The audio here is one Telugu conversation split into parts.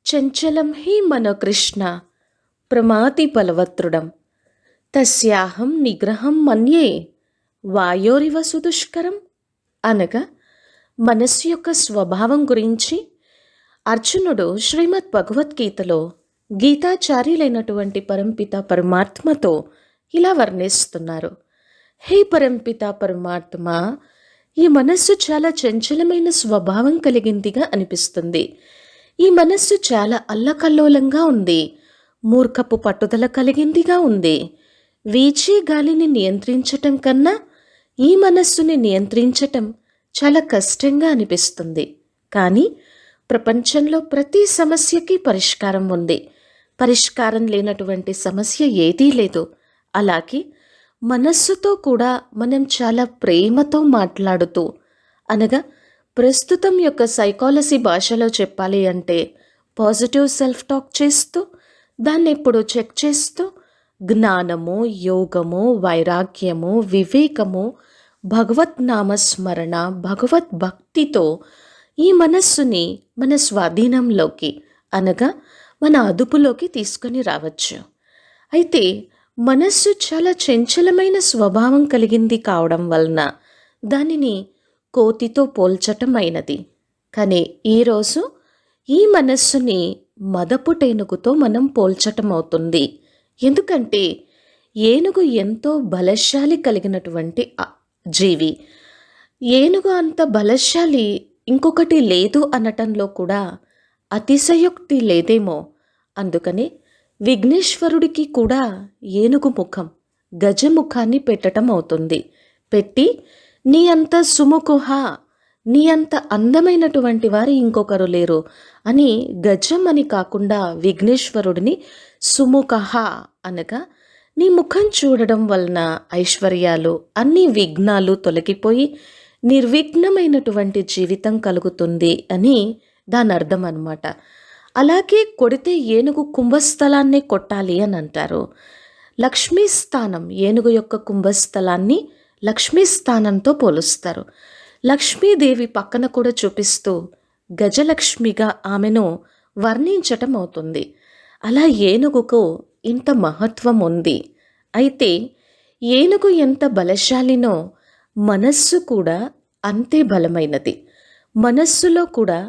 చంచలం హి మనోకృష్ణ ప్రమాతి బలవత్రుడం తస్యాహం నిగ్రహం మన్యే వాయోరివ సుదుష్కరం. అనగా మనస్సు యొక్క స్వభావం గురించి అర్జునుడు శ్రీమద్ భగవద్గీతలో గీతాచార్యులైనటువంటి పరంపిత పరమాత్మతో ఇలా వర్ణిస్తున్నారు. హే పరంపిత పరమాత్మ, ఈ మనస్సు చాలా చంచలమైన స్వభావం కలిగిందిగా అనిపిస్తుంది. ఈ మనస్సు చాలా అల్లకల్లోలంగా ఉంది, మూర్ఖపు పట్టుదల కలిగిందిగా ఉంది. వీచే గాలిని నియంత్రించటం కన్నా ఈ మనస్సుని నియంత్రించటం చాలా కష్టంగా అనిపిస్తుంది. కానీ ప్రపంచంలో ప్రతి సమస్యకి పరిష్కారం ఉంది. పరిష్కారం లేనటువంటి సమస్య ఏదీ లేదు. అలాగే మనస్సుతో కూడా మనం చాలా ప్రేమతో మాట్లాడుతూ, అనగా ప్రస్తుతం యొక్క సైకాలజీ భాషలో చెప్పాలి అంటే పాజిటివ్ సెల్ఫ్ టాక్ చేస్తూ, దాన్ని ఎప్పుడు చెక్ చేస్తూ, జ్ఞానము, యోగము, వైరాగ్యము, వివేకము, భగవత్ నామస్మరణ, భగవత్ భక్తితో ఈ మనస్సుని మన స్వాధీనంలోకి, అనగా మన అదుపులోకి తీసుకొని రావచ్చు. అయితే మనస్సు చాలా చంచలమైన స్వభావం కలిగింది కావడం వలన దానిని కోతితో పోల్చటం అయినది. కానీ ఈరోజు ఈ మనస్సుని మదపుటేనుగుతో మనం పోల్చటం అవుతుంది. ఎందుకంటే ఏనుగు ఎంతో బలశాలి కలిగినటువంటి జీవి. ఏనుగు అంత బలశాలి ఇంకొకటి లేదు అనటంలో కూడా అతిశయోక్తి లేదేమో. అందుకని విఘ్నేశ్వరుడికి కూడా ఏనుగు ముఖం, గజముఖాన్ని పెట్టడం అవుతుంది. పెట్టి నీ అంత సుముఖుహ, నీ అంత అందమైనటువంటి వారు ఇంకొకరు లేరు అని గజం అని కాకుండా విఘ్నేశ్వరుడిని సుముఖ అనగా నీ ముఖం చూడడం వలన ఐశ్వర్యాలు, అన్ని విఘ్నాలు తొలగిపోయి నిర్విఘ్నమైనటువంటి జీవితం కలుగుతుంది అని దాని అర్థం అన్నమాట. అలాగే కొడితే ఏనుగు కుంభస్థలాన్నే కొట్టాలి అని అంటారు. లక్ష్మీ స్థానం, ఏనుగు యొక్క కుంభస్థలాన్ని లక్ష్మీ స్థానంతో పోలుస్తారు. లక్ష్మీదేవి పక్కన కూడా చూపిస్తూ గజలక్ష్మిగా ఆమెను వర్ణించటం అవుతుంది. అలా ఏనుగుకు ఇంత మహత్వం ఉంది. అయితే ఏనుగు ఎంత బలశాలినో మనస్సు కూడా అంతే బలమైనది. మనస్సులో కూడా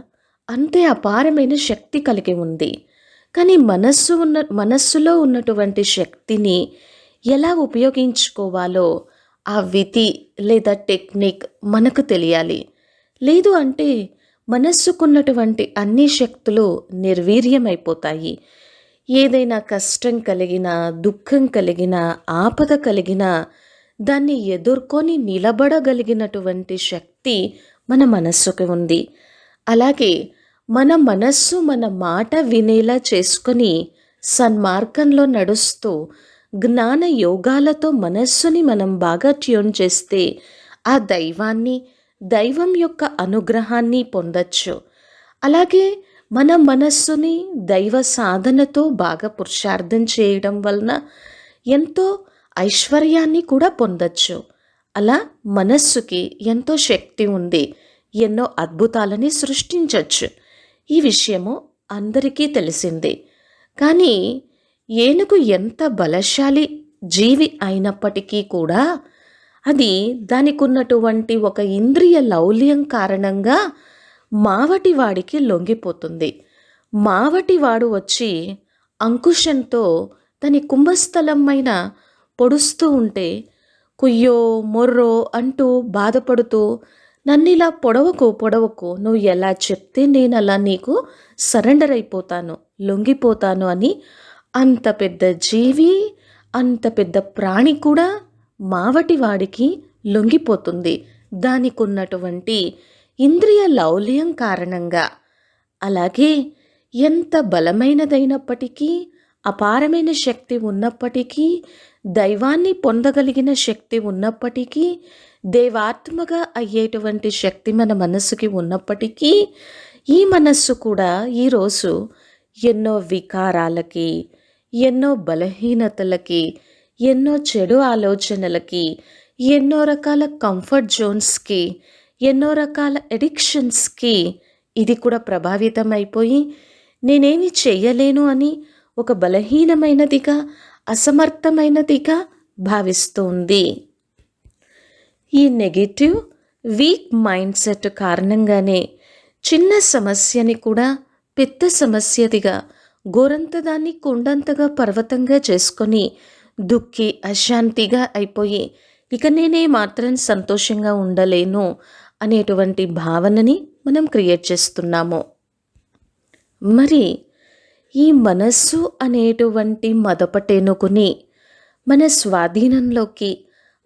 అంతే అపారమైన శక్తి కలిగి ఉంది. కానీ మనస్సులో ఉన్నటువంటి శక్తిని ఎలా ఉపయోగించుకోవాలో ఆ విధి లేదా టెక్నిక్ మనకు తెలియాలి. లేదు అంటే మనస్సుకున్నటువంటి అన్ని శక్తులు నిర్వీర్యమైపోతాయి. ఏదైనా కష్టం కలిగినా, దుఃఖం కలిగినా, ఆపద కలిగినా దాన్ని ఎదుర్కొని నిలబడగలిగినటువంటి శక్తి మన మనస్సుకి ఉంది. అలాగే మన మనస్సు మన మాట వినేలా చేసుకొని సన్మార్గంలో నడుస్తూ జ్ఞాన యోగాలతో మనస్సుని మనం బాగా ట్యూన్ చేస్తే ఆ దైవాన్ని, దైవం యొక్క అనుగ్రహాన్ని పొందొచ్చు. అలాగే మన మనస్సుని దైవ సాధనతో బాగా పురుషార్థం చేయడం వలన ఎంతో ఐశ్వర్యాన్ని కూడా పొందొచ్చు. అలా మనస్సుకి ఎంతో శక్తి ఉంది, ఎన్నో అద్భుతాలని సృష్టించవచ్చు. ఈ విషయము అందరికీ తెలిసిందే. కానీ ఏనుగు ఎంత బలశాలి జీవి అయినప్పటికీ కూడా అది దానికి ఉన్నటువంటి ఒక ఇంద్రియ లౌల్యం కారణంగా మావటివాడికి లొంగిపోతుంది. మావటివాడు వచ్చి అంకుశంతో దాని కుంభస్థలమైన పొడుస్తూ ఉంటే కుయ్యో మొర్రో అంటూ బాధపడుతూ, నన్నిలా పొడవకు, నువ్వు ఎలా చెప్తే నేను అలా నీకు సరెండర్ అయిపోతాను, లొంగిపోతాను అని అంత పెద్ద జీవి, అంత పెద్ద ప్రాణి కూడా మావటి వాడికి లొంగిపోతుంది దానికి ఉన్నటువంటి ఇంద్రియ లౌల్యం కారణంగా. అలాగే ఎంత బలమైనదైనప్పటికీ, అపారమైన శక్తి ఉన్నప్పటికీ, దైవాన్ని పొందగలిగిన శక్తి ఉన్నప్పటికీ, దేవాత్మగా అయ్యేటువంటి శక్తి మన మనస్సుకి ఉన్నప్పటికీ, ఈ మనస్సు కూడా ఈరోజు ఎన్నో వికారాలకి, ఎన్నో బలహీనతలకి, ఎన్నో చెడు ఆలోచనలకి, ఎన్నో రకాల కంఫర్ట్ జోన్స్కి, ఎన్నో రకాల ఎడిక్షన్స్కి ఇది కూడా ప్రభావితం అయిపోయి నేనేమి చెయ్యలేను అని ఒక బలహీనమైనదిగా, అసమర్థమైనదిగా భావిస్తూ ఉంది. ఈ నెగటివ్ వీక్ మైండ్ సెట్ కారణంగానే చిన్న సమస్యని కూడా పెద్ద సమస్యదిగా, గోరంతదాన్ని కొండంతగా పర్వతంగా చేసుకొని దుఃఖి అశాంతిగా అయిపోయి ఇక నేనే మాత్రం సంతోషంగా ఉండలేను అనేటువంటి భావనని మనం క్రియేట్ చేస్తున్నాము. మరి ఈ మనస్సు అనేటువంటి మదపటేనుకుని మన స్వాధీనంలోకి,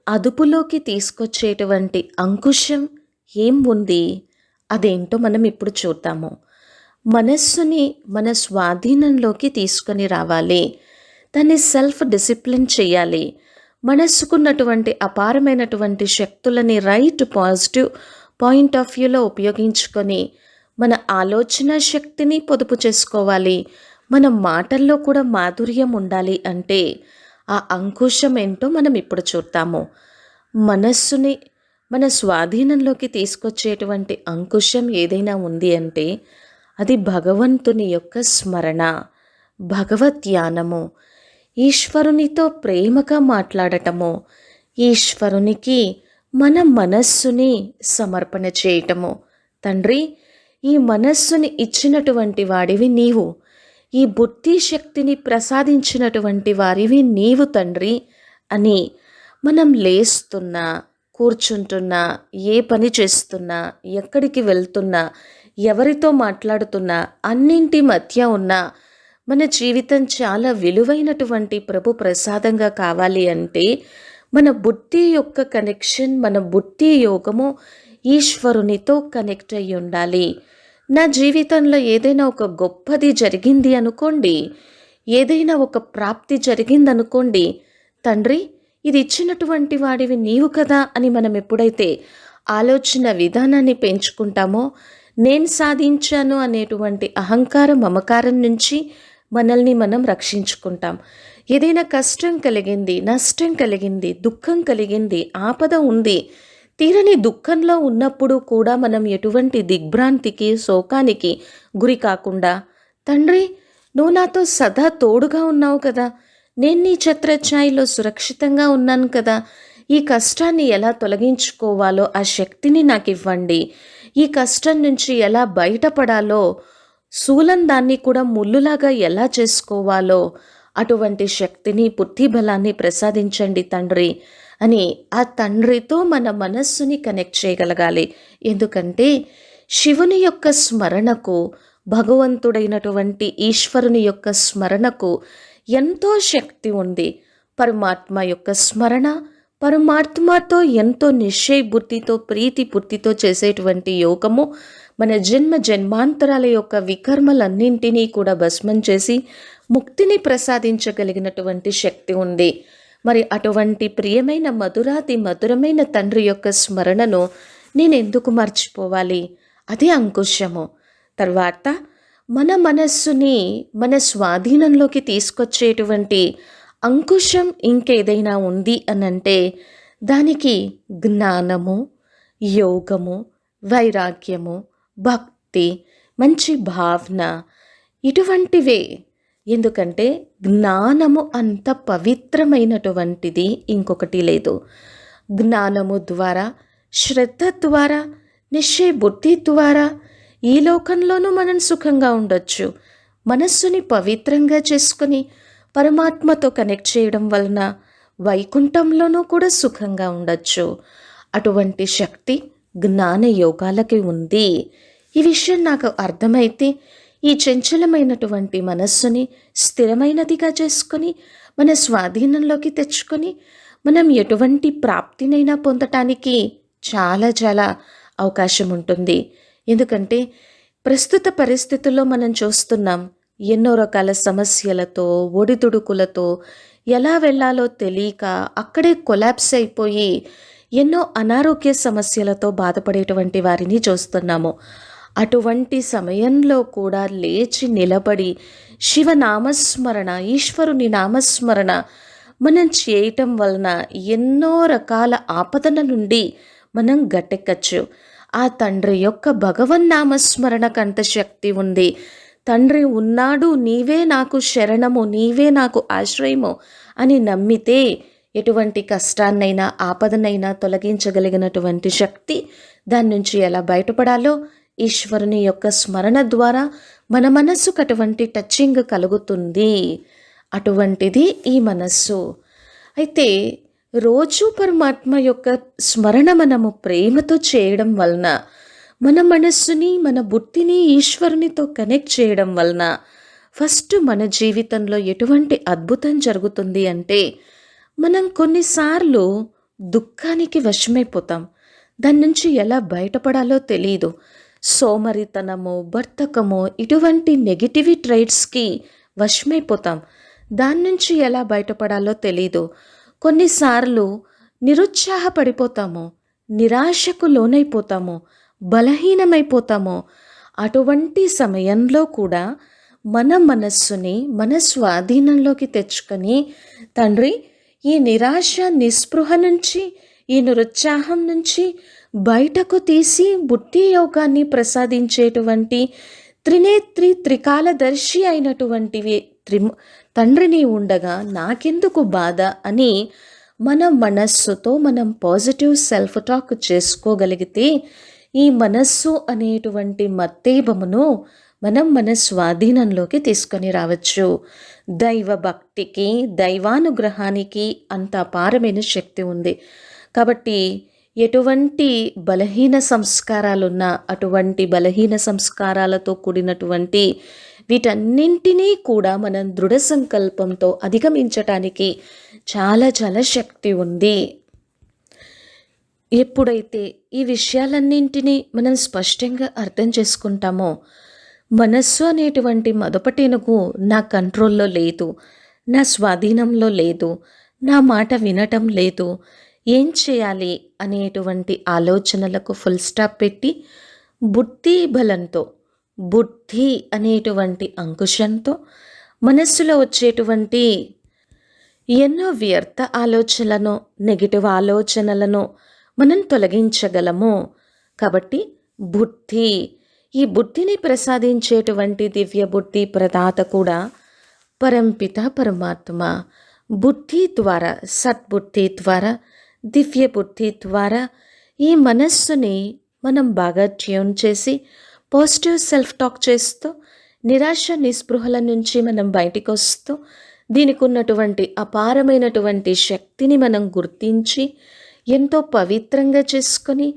అదుపులోకి తీసుకొచ్చేటువంటి అంకుశం ఏం ఉంది? అదేంటో మనం ఇప్పుడు చూద్దాము. మనస్సుని మన స్వాధీనంలోకి తీసుకొని రావాలి. దాన్ని సెల్ఫ్ డిసిప్లిన్ చేయాలి. మనస్సుకున్నటువంటి అపారమైనటువంటి శక్తులని రైట్ పాజిటివ్ పాయింట్ ఆఫ్ వ్యూలో ఉపయోగించుకొని మన ఆలోచన శక్తిని పొదుపు చేసుకోవాలి. మన మాటల్లో కూడా మాధుర్యం ఉండాలి. అంటే ఆ అంకుశం ఏంటో మనం ఇప్పుడు చూద్దాము. మనస్సుని మన స్వాధీనంలోకి తీసుకొచ్చేటువంటి అంకుశం ఏదైనా ఉంది అంటే అది భగవంతుని యొక్క స్మరణ, భగవద్ ధ్యానము, ఈశ్వరునితో ప్రేమగా మాట్లాడటము, ఈశ్వరునికి మన మనస్సుని సమర్పణ చేయటము. తండ్రి, ఈ మనస్సుని ఇచ్చినటువంటి వాడివి నీవు, ఈ బుద్ధి శక్తిని ప్రసాదించినటువంటి వారివి నీవు తండ్రి అని మనం లేస్తున్నా, కూర్చుంటున్నా, ఏ పని చేస్తున్నా, ఎక్కడికి వెళ్తున్నా, ఎవరితో మాట్లాడుతున్నా, అన్నింటి మధ్య ఉన్న మన జీవితం చాలా విలువైనటువంటి ప్రభు ప్రసాదంగా కావాలి అంటే మన బుద్ధి యొక్క కనెక్షన్, మన బుద్ధి యోగము ఈశ్వరునితో కనెక్ట్ అయ్యి ఉండాలి. నా జీవితంలో ఏదైనా ఒక గొప్పది జరిగింది అనుకోండి, ఏదైనా ఒక ప్రాప్తి జరిగిందనుకోండి, తండ్రి ఇది ఇచ్చినటువంటి వాడివి నీవు కదా అని మనం ఎప్పుడైతే ఆలోచన విధానాన్ని పెంచుకుంటామో, నేను సాధించాను అనేటువంటి అహంకార మమకారం నుంచి మనల్ని మనం రక్షించుకుంటాం. ఏదైనా కష్టం కలిగింది, నష్టం కలిగింది, దుఃఖం కలిగింది, ఆపద ఉంది, తీరని దుఃఖంలో ఉన్నప్పుడు కూడా మనం ఎటువంటి దిగ్భ్రాంతికి, శోకానికి గురి కాకుండా, తండ్రి నువ్వు నాతో సదా తోడుగా ఉన్నావు కదా, నేను నీ ఛత్రఛాయలో సురక్షితంగా ఉన్నాను కదా, ఈ కష్టాన్ని ఎలా తొలగించుకోవాలో ఆ శక్తిని నాకు ఇవ్వండి, ఈ కష్టం నుంచి ఎలా బయటపడాలో, శూలం దాన్ని కూడా ముళ్ళులాగా ఎలా చేసుకోవాలో అటువంటి శక్తిని, బుద్ధి బలాన్ని ప్రసాదించండి తండ్రి అని ఆ తండ్రితో మన మనస్సుని కనెక్ట్ చేయగలగాలి. ఎందుకంటే శివుని యొక్క స్మరణకు, భగవంతుడైనటువంటి ఈశ్వరుని యొక్క స్మరణకు ఎంతో శక్తి ఉంది. పరమాత్మ యొక్క స్మరణ, పరమాత్మతో ఎంతో నిశ్చయ బుద్ధితో, ప్రీతి బుద్ధితో చేసేటువంటి యోగము మన జన్మ జన్మాంతరాల యొక్క వికర్మలన్నింటినీ కూడా భస్మం చేసి ముక్తిని ప్రసాదించగలిగినటువంటి శక్తి ఉంది. మరి అటువంటి ప్రియమైన మధురాతి మధురమైన తండ్రి యొక్క స్మరణను నేను ఎందుకు మర్చిపోవాలి? అదే అంకుశము. తర్వాత మన మనస్సుని మన స్వాధీనంలోకి తీసుకొచ్చేటువంటి అంకుశం ఇంకేదైనా ఉంది అనంటే దానికి జ్ఞానము, యోగము, వైరాగ్యము, భక్తి, మంచి భావన ఇటువంటివే. ఎందుకంటే జ్ఞానము అంత పవిత్రమైనటువంటిది ఇంకొకటి లేదు. జ్ఞానము ద్వారా, శ్రద్ధ ద్వారా, నిశ్చయ బుద్ధి ద్వారా ఈ లోకంలోనూ మనం సుఖంగా ఉండొచ్చు. మనస్సుని పవిత్రంగా చేసుకుని పరమాత్మతో కనెక్ట్ చేయడం వలన వైకుంఠంలోనూ కూడా సుఖంగా ఉండొచ్చు. అటువంటి శక్తి జ్ఞాన యోగాలకి ఉంది. ఈ విషయం నాకు అర్థమైతే ఈ చంచలమైనటువంటి మనస్సుని స్థిరమైనదిగా చేసుకొని మన స్వాధీనంలోకి తెచ్చుకొని మనం ఎటువంటి ప్రాప్తినైనా పొందటానికి చాలా చాలా అవకాశం ఉంటుంది. ఎందుకంటే ప్రస్తుత పరిస్థితుల్లో మనం చూస్తున్నాం, ఎన్నో రకాల సమస్యలతో, ఒడిదుడుకులతో ఎలా వెళ్ళాలో తెలియక అక్కడే కొలాప్స్ అయిపోయి ఎన్నో అనారోగ్య సమస్యలతో బాధపడేటువంటి వారిని చూస్తున్నాము. అటువంటి సమయంలో కూడా లేచి నిలబడి శివనామస్మరణ, ఈశ్వరుని నామస్మరణ మనం చేయటం వలన ఎన్నో రకాల ఆపదల నుండి మనం గట్టెక్కచ్చు. ఆ తండ్రి యొక్క భగవన్నామస్మరణకు అంత శక్తి ఉంది. తండ్రి ఉన్నాడు, నీవే నాకు శరణము, నీవే నాకు ఆశ్రయము అని నమ్మితే ఎటువంటి కష్టాన్నైనా ఆపదనైనా తొలగించగలిగినటువంటి శక్తి, దాని నుంచి ఎలా బయటపడాలో ఈశ్వరుని యొక్క స్మరణ ద్వారా మన మనస్సుకు అటువంటి టచింగ్ కలుగుతుంది. అటువంటిది ఈ మనస్సు. అయితే రోజు పరమాత్మ యొక్క స్మరణ మనము ప్రేమతో చేయడం వలన, మన మనస్సుని మన బుద్ధిని ఈశ్వరునితో కనెక్ట్ చేయడం వలన ఫస్ట్ మన జీవితంలో ఎటువంటి అద్భుతం జరుగుతుంది అంటే, మనం కొన్నిసార్లు దుఃఖానికి వశమైపోతాం. దాని నుంచి ఎలా బయటపడాలో తెలీదు. సోమరితనము, బద్ధకము, ఇటువంటి నెగిటివ్ ట్రైట్స్కి వశమైపోతాం. దాని నుంచి ఎలా బయటపడాలో తెలీదు. కొన్నిసార్లు నిరుత్సాహపడిపోతాము, నిరాశకు లోనైపోతాము, బలహీనమైపోతాము. అటువంటి సమయంలో కూడా మన మనస్సుని మన స్వాధీనంలోకి తెచ్చుకొని, తండ్రి ఈ నిరాశ నిస్పృహ నుంచి, ఈ నిరుత్సాహం నుంచి బయటకు తీసి బుద్ధి యోగాన్ని ప్రసాదించేటువంటి త్రినేత్రి త్రికాలదర్శి అయినటువంటివి తండ్రిని ఉండగా నాకెందుకు బాధ అని మన మనస్సుతో మనం పాజిటివ్ సెల్ఫ్ టాక్ చేసుకోగలిగితే, ఈ మనస్సు అనేటువంటి మత్తేబమును మనం మన స్వాధీనంలోకి తీసుకొని రావచ్చు. దైవ భక్తికి, దైవానుగ్రహానికి అంత అపారమైన శక్తి ఉంది. కాబట్టి ఎటువంటి బలహీన సంస్కారాలున్నా, అటువంటి బలహీన సంస్కారాలతో కూడినటువంటి వీటన్నింటినీ కూడా మనం దృఢ సంకల్పంతో అధిగమించటానికి చాలా చాలా శక్తి ఉంది. ఎప్పుడైతే ఈ విషయాలన్నింటినీ మనం స్పష్టంగా అర్థం చేసుకుంటామో, మనస్సు అనేటువంటి మొదపటేనుగు నా కంట్రోల్లో లేదు, నా స్వాధీనంలో లేదు, నా మాట వినటం లేదు, ఏం చేయాలి అనేటువంటి ఆలోచనలకు ఫుల్ స్టాప్ పెట్టి బుద్ధి బలంతో, బుద్ధి అనేటువంటి అంకుశంతో మనస్సులో వచ్చేటువంటి ఎన్నో వ్యర్థ ఆలోచనలను, నెగిటివ్ ఆలోచనలను మనం తొలగించగలము. కాబట్టి బుద్ధి, ఈ బుద్ధిని ప్రసాదించేటువంటి దివ్య బుద్ధి ప్రదాత కూడా పరంపిత పరమాత్మ. బుద్ధి ద్వారా, సద్బుద్ధి ద్వారా, దివ్య బుద్ధి ద్వారా ఈ మనస్సుని మనం బాగా ట్యూన్ చేసి పాజిటివ్ సెల్ఫ్ టాక్ చేస్తూ, నిరాశ నిస్పృహల నుంచి మనం బయటికి వస్తూ, దీనికి ఉన్నటువంటి అపారమైనటువంటి శక్తిని మనం గుర్తించి ఎంతో పవిత్రంగా చేసుకొని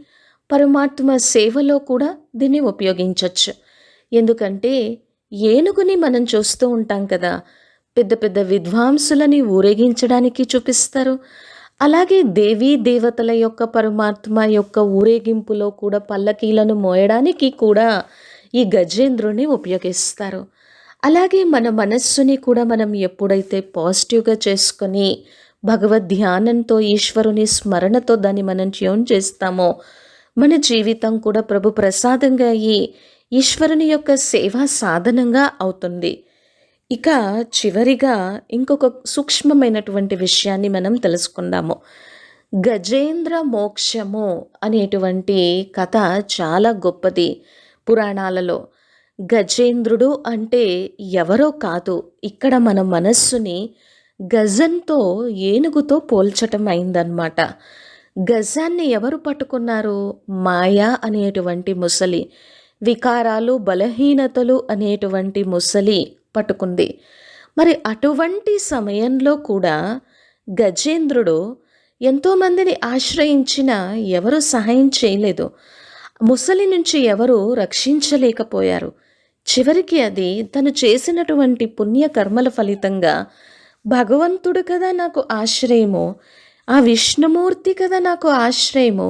పరమాత్మ సేవలో కూడా దీన్ని ఉపయోగించవచ్చు. ఎందుకంటే ఏనుగుని మనం చూస్తూ ఉంటాం కదా, పెద్ద పెద్ద విద్వాంసులని ఊరేగించడానికి చూపిస్తారు. అలాగే దేవీ దేవతల యొక్క పరమాత్మ యొక్క ఊరేగింపులో కూడా పల్లకీలను మోయడానికి కూడా ఈ గజేంద్రుని ఉపయోగిస్తారు. అలాగే మన మనస్సుని కూడా మనం ఎప్పుడైతే పాజిటివ్గా చేసుకొని భగవద్ ధ్యానంతో, ఈశ్వరుని స్మరణతో దాన్ని మనం ట్యూన్ చేస్తామో, మన జీవితం కూడా ప్రభు ప్రసాదంగా అయ్యి ఈశ్వరుని యొక్క సేవా సాధనంగా అవుతుంది. ఇక చివరిగా ఇంకొక సూక్ష్మమైనటువంటి విషయాన్ని మనం తెలుసుకుందాము. గజేంద్ర మోక్షము అనేటువంటి కథ చాలా గొప్పది. పురాణాలలో గజేంద్రుడు అంటే ఎవరో కాదు, ఇక్కడ మన మనస్సుని గజంతో, ఏనుగుతో పోల్చటం అయిందనమాట. గజాన్ని ఎవరు పట్టుకున్నారు? మాయా అనేటువంటి ముసలి, వికారాలు, బలహీనతలు అనేటువంటి ముసలి పట్టుకుంది. మరి అటువంటి సమయంలో కూడా గజేంద్రుడు ఎంతోమందిని ఆశ్రయించినా ఎవరు సహాయం చేయలేదు. ముసలి నుంచి ఎవరు రక్షించలేకపోయారు. చివరికి అది తను చేసినటువంటి పుణ్యకర్మల ఫలితంగా భగవంతుడు కదా నాకు ఆశ్రయము, ఆ విష్ణుమూర్తి కదా నాకు ఆశ్రయము,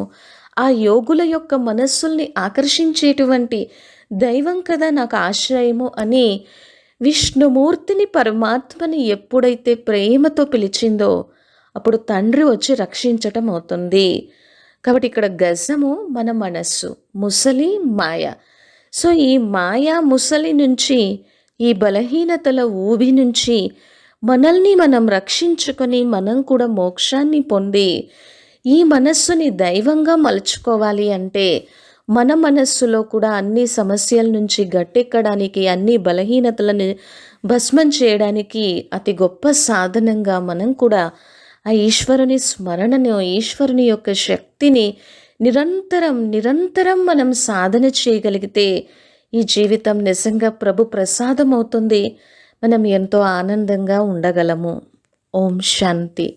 ఆ యోగుల యొక్క మనస్సుల్ని ఆకర్షించేటువంటి దైవం కదా నాకు ఆశ్రయము అని విష్ణుమూర్తిని, పరమాత్మని ఎప్పుడైతే ప్రేమతో పిలిచిందో అప్పుడు తండ్రి వచ్చి రక్షించటం అవుతుంది. కాబట్టి ఇక్కడ గజము మన మనస్సు, ముసలి మాయ. సో ఈ మాయా ముసలి నుంచి, ఈ బలహీనతల ఊబి నుంచి మనల్ని మనం రక్షించుకొని మనం కూడా మోక్షాన్ని పొంది ఈ మనస్సుని దైవంగా మలుచుకోవాలి అంటే మన మనస్సులో కూడా అన్ని సమస్యల నుంచి గట్టెక్కడానికి, అన్ని బలహీనతలను భస్మం చేయడానికి అతి గొప్ప సాధనంగా మనం కూడా ఆ ఈశ్వరుని స్మరణను, ఈశ్వరుని యొక్క శక్తిని నిరంతరం మనం సాధన చేయగలిగితే ఈ జీవితం నిజంగా ప్రభు ప్రసాదం అవుతుంది. మనం ఎంతో ఆనందంగా ఉండగలము. ఓం శాంతి.